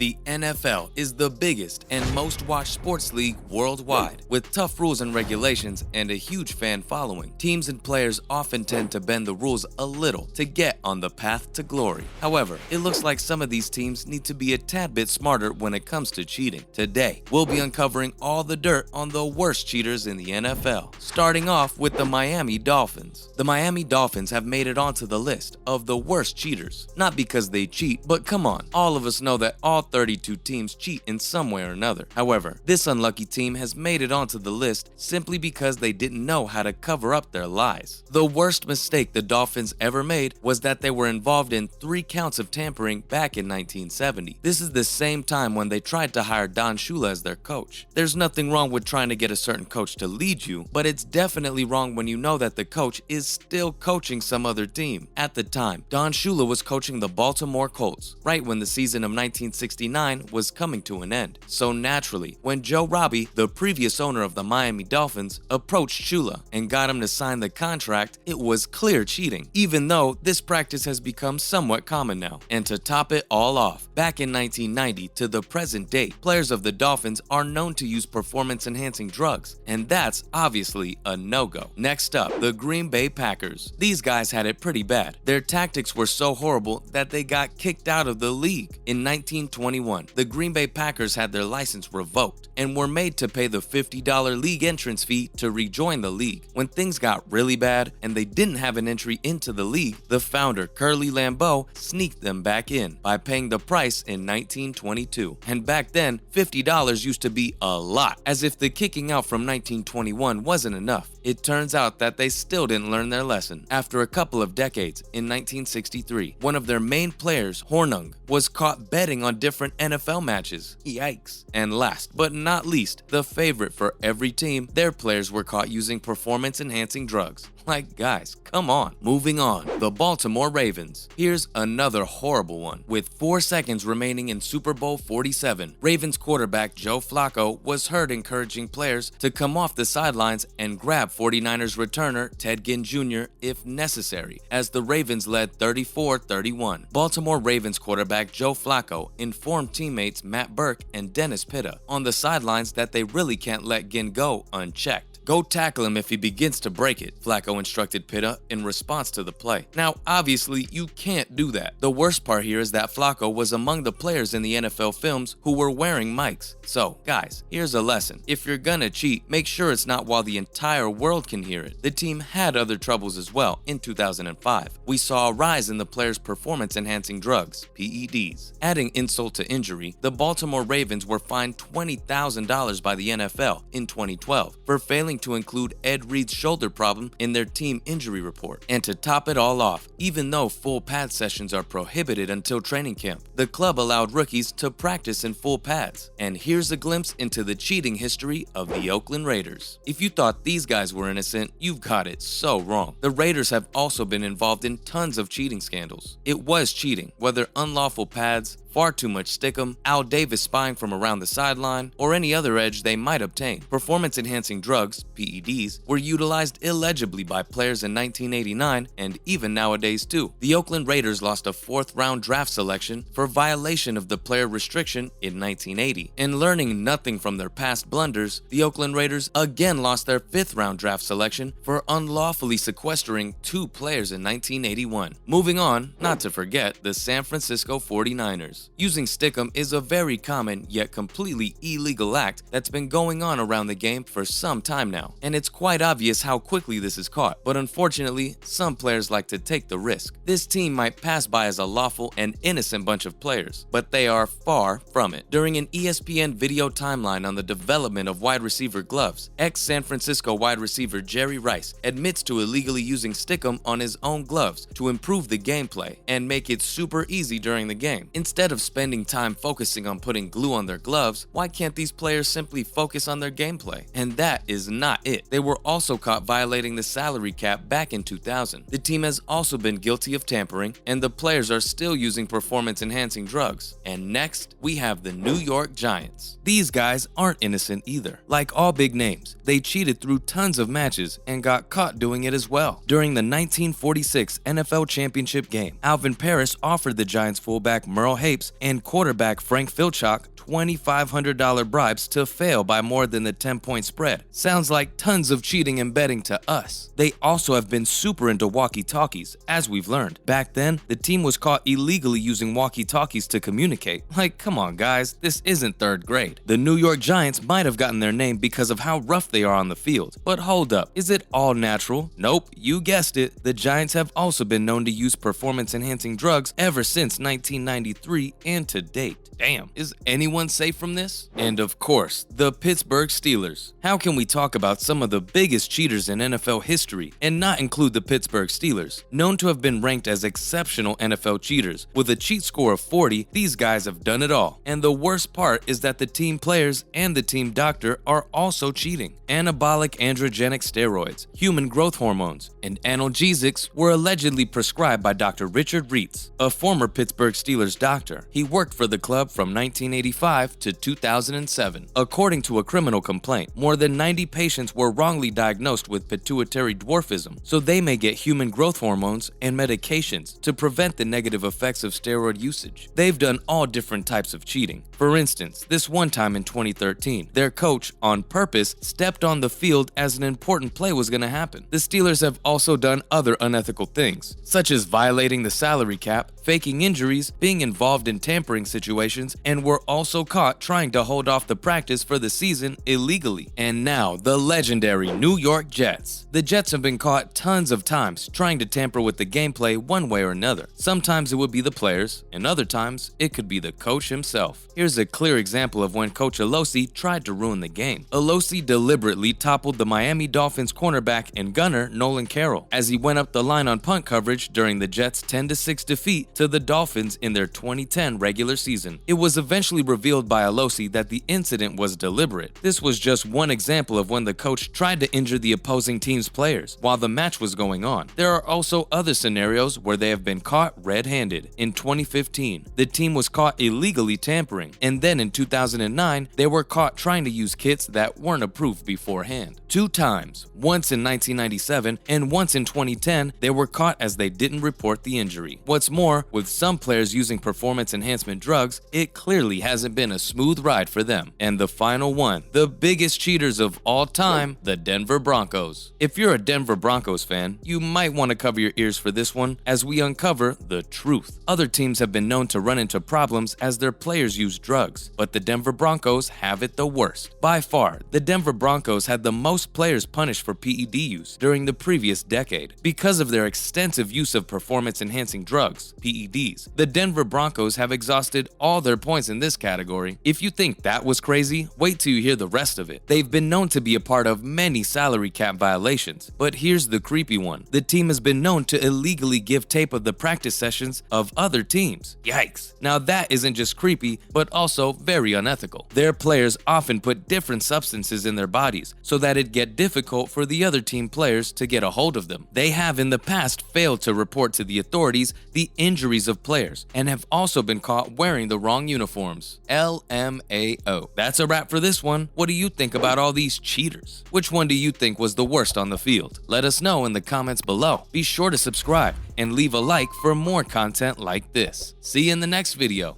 The NFL is the biggest and most watched sports league worldwide, with tough rules and regulations and a huge fan following. Teams and players often tend to bend the rules a little to get on the path to glory. However, it looks like some of these teams need to be a tad bit smarter when it comes to cheating. Today, we'll be uncovering all the dirt on the worst cheaters in the NFL, starting off with the Miami Dolphins. The Miami Dolphins have made it onto the list of the worst cheaters, not because they cheat, but come on, all of us know that all 32 teams cheat in some way or another. However, this unlucky team has made it onto the list simply because they didn't know how to cover up their lies. The worst mistake the Dolphins ever made was that they were involved in 3 counts of tampering back in 1970. This is the same time when they tried to hire Don Shula as their coach. There's nothing wrong with trying to get a certain coach to lead you, but it's definitely wrong when you know that the coach is still coaching some other team. At the time, Don Shula was coaching the Baltimore Colts, right when the season of 1969 was coming to an end. So naturally, when Joe Robbie, the previous owner of the Miami Dolphins, approached Shula and got him to sign the contract, it was clear cheating, even though this practice has become somewhat common now. And to top it all off, back in 1990 to the present date, players of the Dolphins are known to use performance-enhancing drugs, and that's obviously a no-go. Next up, the Green Bay Packers. These guys had it pretty bad. Their tactics were so horrible that they got kicked out of the league. In 1921, the Green Bay Packers had their license revoked and were made to pay the $50 league entrance fee to rejoin the league. When things got really bad and they didn't have an entry into the league, the founder, Curly Lambeau, sneaked them back in by paying the price in 1922. And back then, $50 used to be a lot, as if the kicking out from 1921 wasn't enough. It turns out that they still didn't learn their lesson. After a couple of decades, in 1963, one of their main players, Hornung, was caught betting on different NFL matches. Yikes. And last but not least, the favorite for every team, their players were caught using performance-enhancing drugs. Like, guys, come on. Moving on, the Baltimore Ravens. Here's another horrible one. With 4 seconds remaining in Super Bowl 47, Ravens quarterback Joe Flacco was heard encouraging players to come off the sidelines and grab 49ers returner Ted Ginn Jr. if necessary, as the Ravens led 34-31. Baltimore Ravens quarterback Joe Flacco informed teammates Matt Burke and Dennis Pitta on the sidelines that they really can't let Ginn go unchecked. Go tackle him if he begins to break it, Flacco instructed Pitta in response to the play. Now, obviously, you can't do that. The worst part here is that Flacco was among the players in the NFL films who were wearing mics. So, guys, here's a lesson. If you're gonna cheat, make sure it's not while the entire world can hear it. The team had other troubles as well. In 2005, we saw a rise in the players' performance-enhancing drugs, PEDs. Adding insult to injury, the Baltimore Ravens were fined $20,000 by the NFL in 2012 for failing to include Ed Reed's shoulder problem in their team injury report. And to top it all off, even though full pad sessions are prohibited until training camp, the club allowed rookies to practice in full pads. And here's a glimpse into the cheating history of the Oakland Raiders. If you thought these guys were innocent, you've got it so wrong. The Raiders have also been involved in tons of cheating scandals. It was cheating, whether unlawful pads, far too much stickum, Al Davis spying from around the sideline, or any other edge they might obtain. Performance-enhancing drugs, PEDs, were utilized illegibly by players in 1989 and even nowadays too. The Oakland Raiders lost a 4th-round draft selection for violation of the player restriction in 1980. And learning nothing from their past blunders, the Oakland Raiders again lost their 5th-round draft selection for unlawfully sequestering 2 players in 1981. Moving on, not to forget, the San Francisco 49ers. Using stickum is a very common yet completely illegal act that's been going on around the game for some time now, and it's quite obvious how quickly this is caught, but unfortunately, some players like to take the risk. This team might pass by as a lawful and innocent bunch of players, but they are far from it. During an ESPN video timeline on the development of wide receiver gloves, ex-San Francisco wide receiver Jerry Rice admits to illegally using stickum on his own gloves to improve the gameplay and make it super easy during the game. Instead of spending time focusing on putting glue on their gloves, why can't these players simply focus on their gameplay? And that is not it. They were also caught violating the salary cap back in 2000. The team has also been guilty of tampering, and the players are still using performance-enhancing drugs. And next, we have the New York Giants. These guys aren't innocent either. Like all big names, they cheated through tons of matches and got caught doing it as well. During the 1946 NFL Championship game, Alvin Paris offered the Giants fullback Merle Hape tapes, and quarterback Frank Filchok $2,500 bribes to fail by more than the 10-point spread. Sounds like tons of cheating and betting to us. They also have been super into walkie-talkies, as we've learned. Back then, the team was caught illegally using walkie-talkies to communicate. Like, come on guys, this isn't 3rd grade. The New York Giants might have gotten their name because of how rough they are on the field. But hold up, is it all natural? Nope, you guessed it. The Giants have also been known to use performance-enhancing drugs ever since 1993 and to date. Damn, is anyone safe from this? And of course, the Pittsburgh Steelers. How can we talk about some of the biggest cheaters in NFL history and not include the Pittsburgh Steelers? Known to have been ranked as exceptional NFL cheaters, with a cheat score of 40, these guys have done it all. And the worst part is that the team players and the team doctor are also cheating. Anabolic androgenic steroids, human growth hormones, and analgesics were allegedly prescribed by Dr. Richard Reitz, a former Pittsburgh Steelers doctor. He worked for the club from 1985 to 2007. According to a criminal complaint, more than 90 patients were wrongly diagnosed with pituitary dwarfism, so they may get human growth hormones and medications to prevent the negative effects of steroid usage. They've done all different types of cheating. For instance, this one time in 2013, their coach, on purpose, stepped on the field as an important play was going to happen. The Steelers have also done other unethical things, such as violating the salary cap, faking injuries, being involved in tampering situations, and were also caught trying to hold off the practice for the season illegally. And now, the legendary New York Jets. The Jets have been caught tons of times trying to tamper with the gameplay one way or another. Sometimes it would be the players, and other times it could be the coach himself. Here's a clear example of when Coach Alosi tried to ruin the game. Alosi deliberately toppled the Miami Dolphins cornerback and gunner Nolan Carroll as he went up the line on punt coverage during the Jets' 10-6 defeat to the Dolphins in their 2010 regular season. It was eventually revealed by Alosi that the incident was deliberate. This was just one example of when the coach tried to injure the opposing team's players while the match was going on. There are also other scenarios where they have been caught red-handed. In 2015, the team was caught illegally tampering, and then in 2009, they were caught trying to use kits that weren't approved beforehand. 2 times, once in 1997 and once in 2010, they were caught as they didn't report the injury. What's more, with some players using performance enhancement drugs, it clearly hasn't been a smooth ride for them. And the final one, the biggest cheaters of all time, the Denver Broncos. If you're a Denver Broncos fan, you might want to cover your ears for this one as we uncover the truth. Other teams have been known to run into problems as their players use drugs, but the Denver Broncos have it the worst. By far, the Denver Broncos had the most players punished for PED use during the previous decade. Because of their extensive use of performance-enhancing drugs, PEDs, the Denver Broncos have exhausted all their points in this category. If you think that was crazy, wait till you hear the rest of it. They've been known to be a part of many salary cap violations, but here's the creepy one. The team has been known to illegally give tape of the practice sessions of other teams. Yikes. Now that isn't just creepy, but also very unethical. Their players often put different substances in their bodies so that it'd get difficult for the other team players to get a hold of them. They have in the past failed to report to the authorities the injuries of players and have also been caught wearing the wrong uniforms. LMAO. That's a wrap for this one. What do you think about all these cheaters? Which one do you think was the worst on the field? Let us know in the comments below. Be sure to subscribe and leave a like for more content like this. See you in the next video.